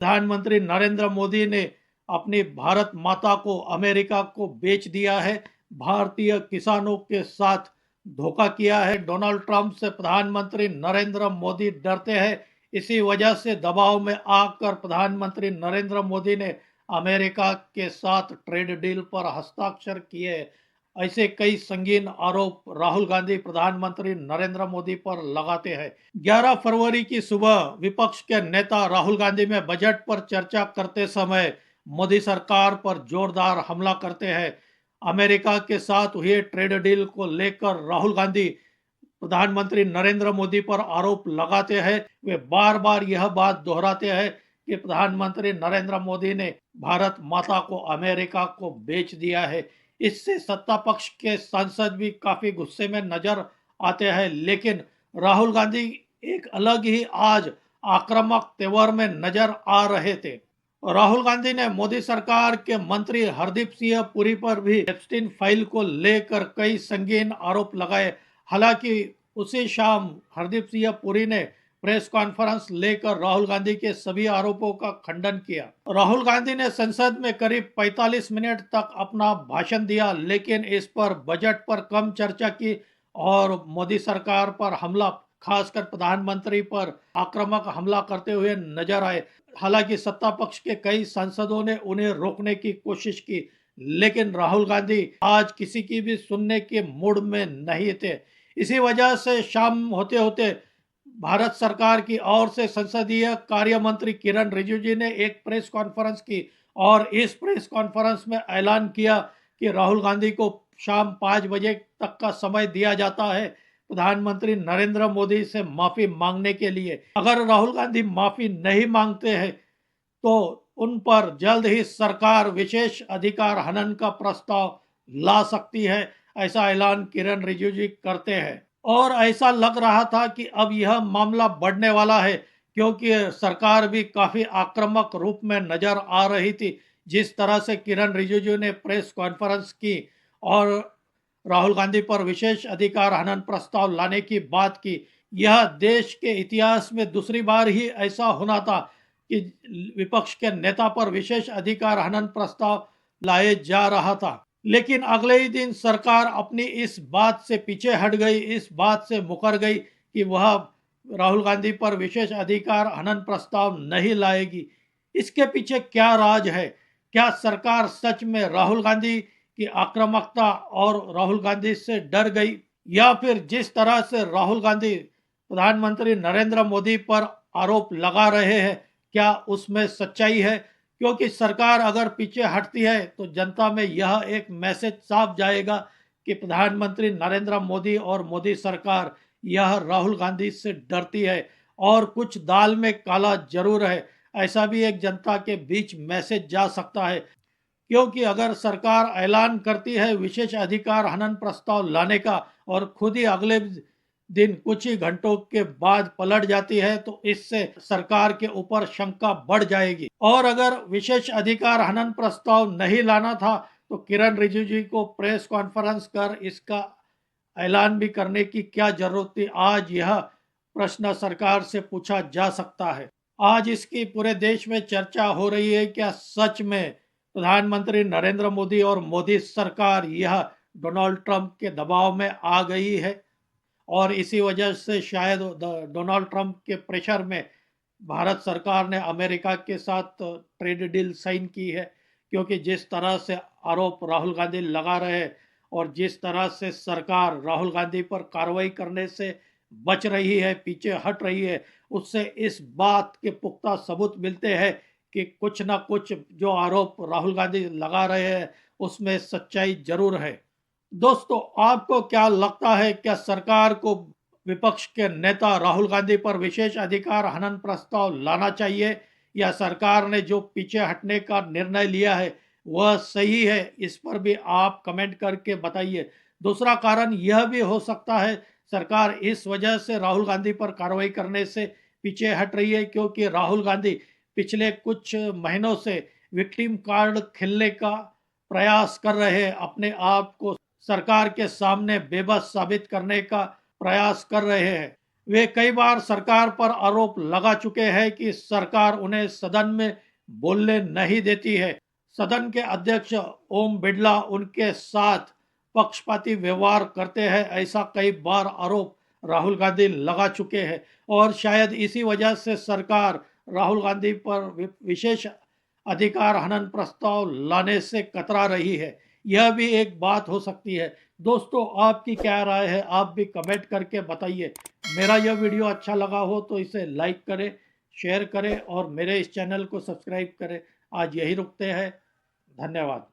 प्रधानमंत्री नरेंद्र मोदी ने अपनी भारत माता को अमेरिका को बेच दिया है। भारतीय किसानों के साथ धोखा किया है। डोनाल्ड ट्रंप से प्रधानमंत्री नरेंद्र मोदी डरते हैं। इसी वजह से दबाव में आकर प्रधानमंत्री नरेंद्र मोदी ने अमेरिका के साथ ट्रेड डील पर हस्ताक्षर किए। ऐसे कई संगीन आरोप राहुल गांधी प्रधानमंत्री नरेंद्र मोदी पर लगाते हैं। 11 फरवरी की सुबह विपक्ष के नेता राहुल गांधी में बजट पर चर्चा करते समय मोदी सरकार पर जोरदार हमला करते हैं। अमेरिका के साथ हुए ट्रेड डील को लेकर राहुल गांधी प्रधानमंत्री नरेंद्र मोदी पर आरोप लगाते हैं। वे बार बार यह बात दोहराते हैं कि प्रधानमंत्री नरेंद्र मोदी ने भारत माता को अमेरिका को बेच दिया है। इससे सत्ता पक्ष के सांसद भी काफी गुस्से में नजर आते हैं, लेकिन राहुल गांधी एक अलग ही आज आक्रामक तेवर में नजर आ रहे थे। राहुल गांधी ने मोदी सरकार के मंत्री हरदीप सिंह पुरी पर भी एप्स्टीन फाइल को लेकर कई संगीन आरोप लगाए। हालांकि उसी शाम हरदीप सिंह पुरी ने प्रेस कॉन्फ्रेंस लेकर राहुल गांधी के सभी आरोपों का खंडन किया। राहुल गांधी ने संसद में करीब 45 मिनट तक अपना भाषण दिया, लेकिन इस पर बजट पर कम चर्चा की और मोदी सरकार पर हमला, खासकर प्रधानमंत्री पर आक्रामक हमला करते हुए नजर आए। हालांकि सत्ता पक्ष के कई सांसदों ने उन्हें रोकने की कोशिश की, लेकिन राहुल गांधी आज किसी की भी सुनने के मूड में नहीं थे। इसी वजह से शाम होते होते भारत सरकार की ओर से संसदीय कार्य मंत्री किरण रिजिजू ने एक प्रेस कॉन्फ्रेंस की और इस प्रेस कॉन्फ्रेंस में ऐलान किया कि राहुल गांधी को शाम 5 बजे तक का समय दिया जाता है प्रधानमंत्री नरेंद्र मोदी से माफी मांगने के लिए। अगर राहुल गांधी माफी नहीं मांगते हैं तो उन पर जल्द ही सरकार विशेष अधिकार हनन का प्रस्ताव ला सकती है, ऐसा ऐलान किरण रिजिजू करते हैं। और ऐसा लग रहा था कि अब यह मामला बढ़ने वाला है, क्योंकि सरकार भी काफी आक्रामक रूप में नजर आ रही थी। जिस तरह से किरण रिजिजू ने प्रेस कॉन्फ्रेंस की और राहुल गांधी पर विशेष अधिकार हनन प्रस्ताव लाने की बात की, यह देश के इतिहास में दूसरी बार ही ऐसा होना था कि विपक्ष के नेता पर विशेष अधिकार हनन प्रस्ताव लाए जा रहा था। लेकिन अगले ही दिन सरकार अपनी इस बात से पीछे हट गई, इस बात से मुकर गई कि वह राहुल गांधी पर विशेष अधिकार हनन प्रस्ताव नहीं लाएगी। इसके पीछे क्या राज है? क्या सरकार सच में राहुल गांधी की आक्रामकता और राहुल गांधी से डर गई, या फिर जिस तरह से राहुल गांधी प्रधानमंत्री नरेंद्र मोदी पर आरोप लगा रहे हैं, क्या उसमें सच्चाई है? क्योंकि सरकार अगर पीछे हटती है तो जनता में यह एक मैसेज साफ जाएगा कि प्रधानमंत्री नरेंद्र मोदी और मोदी सरकार यह राहुल गांधी से डरती है और कुछ दाल में काला जरूर है, ऐसा भी एक जनता के बीच मैसेज जा सकता है। क्योंकि अगर सरकार ऐलान करती है विशेष अधिकार हनन प्रस्ताव लाने का और खुद ही अगले दिन कुछ ही घंटों के बाद पलट जाती है, तो इससे सरकार के ऊपर शंका बढ़ जाएगी। और अगर विशेष अधिकार हनन प्रस्ताव नहीं लाना था तो किरण रिजिजू को प्रेस कॉन्फ्रेंस कर इसका ऐलान भी करने की क्या जरूरत थी? आज यह प्रश्न सरकार से पूछा जा सकता है। आज इसकी पूरे देश में चर्चा हो रही है, क्या सच में प्रधानमंत्री नरेंद्र मोदी और मोदी सरकार यह डोनाल्ड ट्रंप के दबाव में आ गई है और इसी वजह से शायद डोनाल्ड ट्रंप के प्रेशर में भारत सरकार ने अमेरिका के साथ ट्रेड डील साइन की है। क्योंकि जिस तरह से आरोप राहुल गांधी लगा रहे हैं और जिस तरह से सरकार राहुल गांधी पर कार्रवाई करने से बच रही है, पीछे हट रही है, उससे इस बात के पुख्ता सबूत मिलते हैं कि कुछ ना कुछ जो आरोप राहुल गांधी लगा रहे हैं उसमें सच्चाई जरूर है। दोस्तों, आपको क्या लगता है, क्या सरकार को विपक्ष के नेता राहुल गांधी पर विशेष अधिकार हनन प्रस्ताव लाना चाहिए, या सरकार ने जो पीछे हटने का निर्णय लिया है वह सही है? इस पर भी आप कमेंट करके बताइए। दूसरा कारण यह भी हो सकता है सरकार इस वजह से राहुल गांधी पर कार्रवाई करने से पीछे हट रही है क्योंकि राहुल गांधी पिछले कुछ महीनों से विक्टिम कार्ड खेलने का प्रयास कर रहे हैं, अपने आप को सरकार के सामने बेबस साबित करने का प्रयास कर रहे हैं। वे कई बार सरकार पर आरोप लगा चुके हैं कि सरकार उन्हें सदन में बोलने नहीं देती है। सदन के अध्यक्ष ओम बिड़ला उनके साथ पक्षपाती व्यवहार करते हैं, ऐसा कई बार आरोप राहुल गांधी लगा चुके हैं और शायद इसी वजह से सरकार राहुल गांधी पर विशेष अधिकार हनन प्रस्ताव लाने से कतरा रही है। यह भी एक बात हो सकती है। दोस्तों, आपकी क्या राय है? आप भी कमेंट करके बताइए। मेरा यह वीडियो अच्छा लगा हो तो इसे लाइक करें, शेयर करें और मेरे इस चैनल को सब्सक्राइब करें। आज यही रुकते हैं। धन्यवाद।